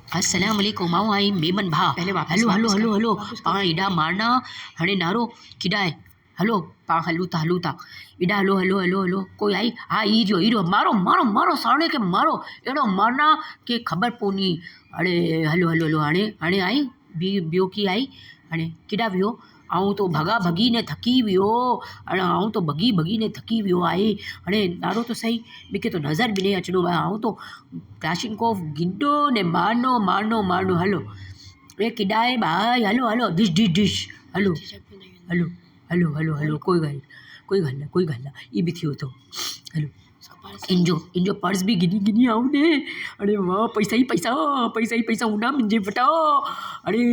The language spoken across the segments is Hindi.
अस्सलाम वालेकुम आऊं आई मेमन भा हलो हलो हलो हलो पा एडा मारना हणे नारो किडाए हलो पा हलूता एडा हलो हलो हलो हलो कोई आई हाँ ई जो मारो मारो मारो सावणे के मारो एड़ो मारना के खबर पोनी अड़े हलो हलो हलो हाणे आई बियो की आई हाणे किडा वियो आऊं तो भगा भगी ने थकी वियो अड़े आऊं तो भगी ने थकी वियो आहे हाणे नारो तो सही मूंखे तो नज़र बि न अचणो आहे आऊं तो क्लाशिनकोफ गिंडो ने मारनो हलो ए किडाए भाई hello hello dish dish dish hello hello hello hello hello कोई ॻाल्हि न ई बि थियो तो हलो इंजो पर्स भी गिनी आऊं ने अरे वाह पैसा ही पैसा उना मुंहिंजे वटा अरे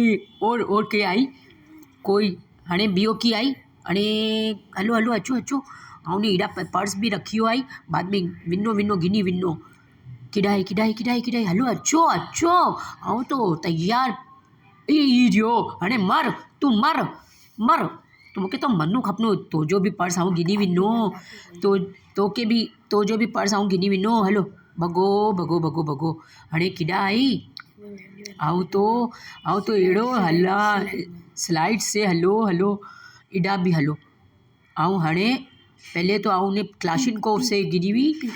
और के आई कोई हाणे बियो की आई अरे हलो हलो अचो आऊं ने एॾा पर्स भी रखियो आई बाद में विनो गिनी विनो किडाई हलो अचो आऊं तो तैयार ई जो हाणे मर तू मर तो मूंखे तो मनु खपनो तुंहिंजो बि पर्स आऊं गिनी विनो तुंहिंजो बि पर्स आऊं गिनी विनो हलो भगो हाणे किडा आई आऊं तो अहिड़ो हला स्लाइड से हलो एॾा बि हलो आऊं हाणे पहले तो आऊं ने क्लाशिनकोफ से गिनी हुई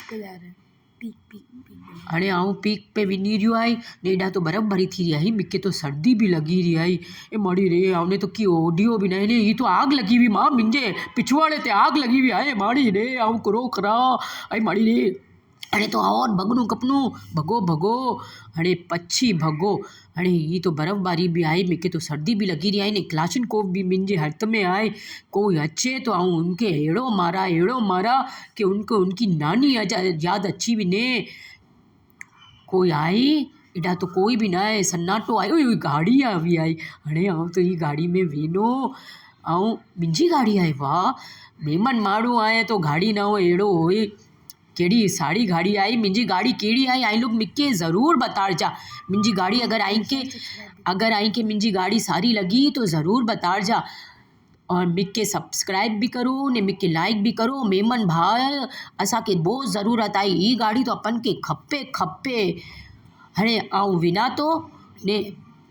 हाणे आऊं पीक पे वञी रहियो आहे नेॾा तो बर्फ़ भरी थी रही आहे मूंखे तो सर्दी भी लगी रही आहे ए माड़ी रे आउने तो की ओडियो भी न ही तो आग लगी हुई मां मुंहिंजे पिछवाड़े ते आग लगी हुई आहे माड़ी रे आऊं करो खरा आई माड़ी रे हाणे तो और भगनू कपनू भगो हाणे पछी भगो हाणे ही तो बर्फ़बारी भी आहे मूंखे तो सर्दी भी लगी रही आहे ने क्लाशिनकोफ भी मुंहिंजे हथ में आहे कोई अचे तो आऊं उनके अहिड़ो मारा कि उनकी नानी याद अची वञे कोई आई एॾा तो कोई भी न आहे सन्नाटो आयो गाड़ी आई हाणे आऊं तो ही गाड़ी में वेनो आऊं मुंहिंजी गाड़ी आहे वाह मेमन माण्हू आहे तो गाड़ी न हो अहिड़ो होए कहिड़ी साड़ी गाड़ी आई मुंहिंजी गाड़ी कहिड़ी आई आई लोग मूंखे ज़रूर बताइजा मुंहिंजी गाड़ी अगर आई के मुंहिंजी गाड़ी सारी लगी तो ज़रूर बताइजा और मूंखे सब्सक्राइब भी करो ने मूंखे लाइक भी करो मेमन भाई असांखे बहुत ज़रूरत आई ही गाड़ी तो अपन के खपे हाणे आऊं विना तो ने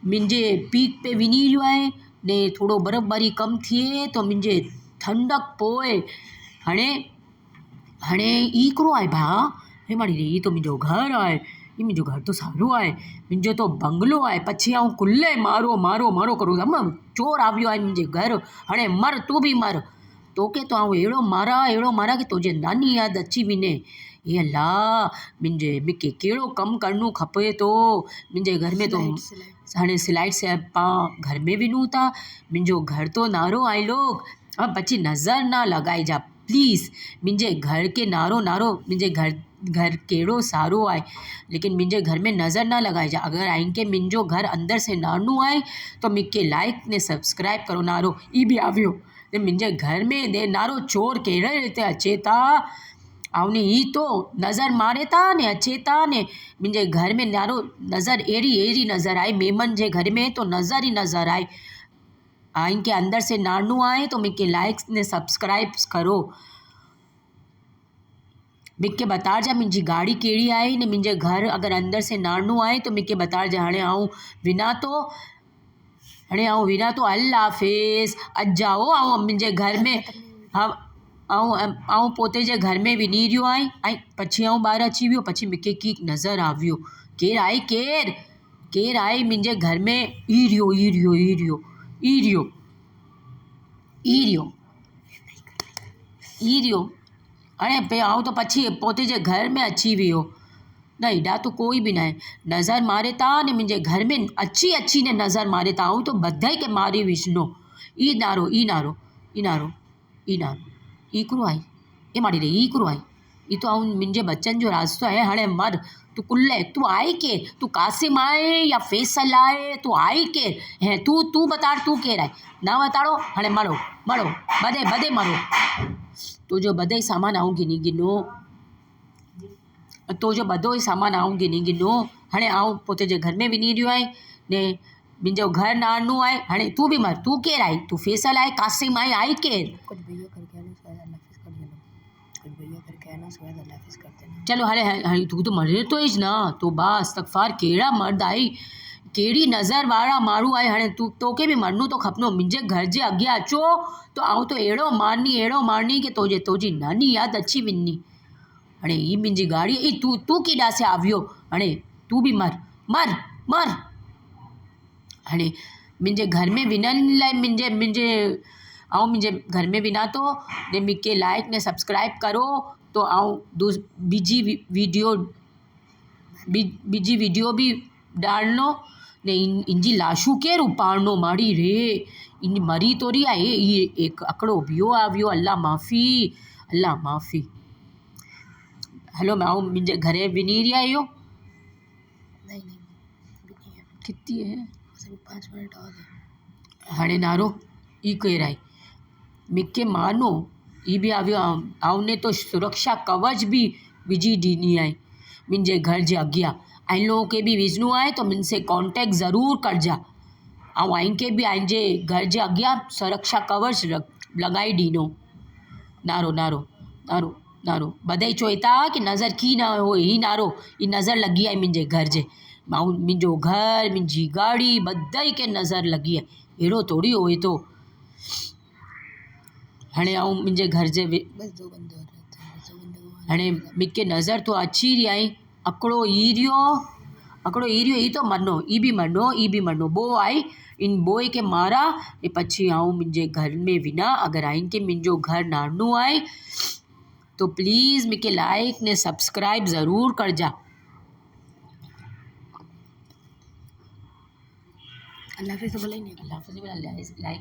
मुंहिंजे पीक पे वञी रहियो आहे ने थोरो बर्फ़बारी कम थिए तो मुंहिंजे ठंडक पोए हाणे ई हिकिड़ो आहे भाउ हे माड़ी रे ही तो मुंहिंजो घर आहे ही मुंहिंजो घर तो सारो आहे मुंहिंजो तो बंगलो आहे पछी आऊं कुल्ले मारो करो चोर आवियो आहे मुंहिंजे घर हाणे मर तू भी मर तोखे तो आऊं अहिड़ो मारा कि तुंहिंजे नानी याद अची वञे हे अल्लाह मूंखे कहिड़ो कमु करणो खपे तो मुंहिंजे घर में तो हाणे सिलाइट से पां घर में वञूं था मुंहिंजो घर तो नारो आहे लोग पछी नज़र ना लॻाइजा प्लीज़ मुंहिंजे घर के नारो मुंहिंजे घर कहिड़ो सारो आहे लेकिन मुंहिंजे घर में नज़र न लॻाइजा अगरि आइंके मुंहिंजो घर अंदर से नानो आहे तो मूंखे लाइक ने सब्सक्राइब करो नारो ई बि आवियो ने मुंहिंजे घर में दे नारो चोर कहिड़े रीते अचे था ऐं ने ही तो नज़र मारे था ने अचे था ने मुंहिंजे घर में नारो नज़र अहिड़ी नज़र आहे मेमन जे घर में तो नज़र ही नज़र आहे आइंके अंदर से नानो आहे तो मूंखे लाइक ने सब्सक्राइब करो मूंखे बताइजा मुंहिंजी गाड़ी कहिड़ी आहे ने मुंहिंजे घर अगरि अंदर से नानो आहे तो मूंखे बताइजा हाणे आऊं विना तो अल्लाह हाफ़िज़ अॼु जाओ आऊं मुंहिंजे घर में आऊं पोते जे घर में वञी रहियो आहीं ऐं पछी आऊं ॿाहिरि अची वियो पछी मूंखे की नज़र आवियो केरु आहे मुंहिंजे घर में ई रियो हाणे पे आऊं तो पछी पोते जे घर में अची वियो न एॾा तो कोई बि न आहे नज़र मारे था ने मुंहिंजे घर में अची ने नज़र मारे था आऊं तो बधाई के मारे विझनो ई नारो हिकिड़ो आहे ए माड़ी रे हिकिड़ो आहे ई तो आऊं मुंहिंजे बच्चनि जो रास्तो आहे हाणे मर तू कुल्ले तू आहे केरु तू कासिम आहे या फैसल आहे तू आहे केरु हे तू बता तू केरु आहे न बताड़ो हाणे मरो बदे मरो तुंहिंजो बधो सामान आऊं गिनो हाणे आऊं पोते जे घर में वञी रहियो आहे ने मुंहिंजो घर नानो आहे हाणे तू बि मर तू केरु आहे तू फैसल आहे कासिम आहे केरु चलो हाणे तू तो मरे तो इज ना तो बा इस्तगफार कहिड़ा मर्द आई कहिड़ी नज़र वारा माण्हू आहे। हाणे तोखे बि मरणो तो खपनो। मुंहिंजे घर जे अॻियां अचो तो आउं तो अहिड़ो मारनी की तुंहिंजी नानी यादि अची वञी। हाणे ही मुंहिंजी गाड़ी तूं केॾा से आवियो, हाणे तूं बि मर। हाणे मुंहिंजे घर में वञण लाइ मुंहिंजे घर में वञा तो ने मूंखे लाइक ने सब्सक्राइब करो तो आउं बीजी वीडियो भी डालनो ने इनजी लाशू केरु उपाड़नो माड़ी रे, इन मरी तो रही आहे। ये एक अकड़ो बियो आवियो, अल्लाह माफ़ी। हलो मैं मुंहिंजे घरे वञी रही आहियो। कितनी है 5 मिनट और हाणे नारो ई केरु आहे, मूंखे मानो ई बि आवियो। आउने तो सुरक्षा कवच भी विझी ॾिनी आहे मुंहिंजे घर जे अॻियां। ऐं लोगों के भी विझणो आहे तो मुझसे कॉन्टेक्ट ज़रूर करजा। ऐं आइंखे बि आइंजे घर जे अॻियां सुरक्षा कवच लॻाई ॾींदो। नारो बधाई चोए था कि नज़र की न हो ही नारो, ही नज़र लगी आहे मुंहिंजे घर जे। मुंहिंजो घर, मुंहिंजी गाड़ी बधाई के नज़र लगी आहे। अहिड़ो थोड़ी होए तो। हाणे आउं मुंहिंजे घर जे हाणे मूंखे नज़र तो अची रही आहे। अकड़ो ई रियो ई तो मरनो, ई भी मरनो। बो आई इन बोए के मारा ने पछी आउं मुंहिंजे घर में वञा। अगर आइन के मुंहिंजो घर नारनो आहे तो प्लीज़ मूंखे लाइक ने सब्सक्राइब ज़रूर करजा। अल्लाह हाफ़िज़। लाइक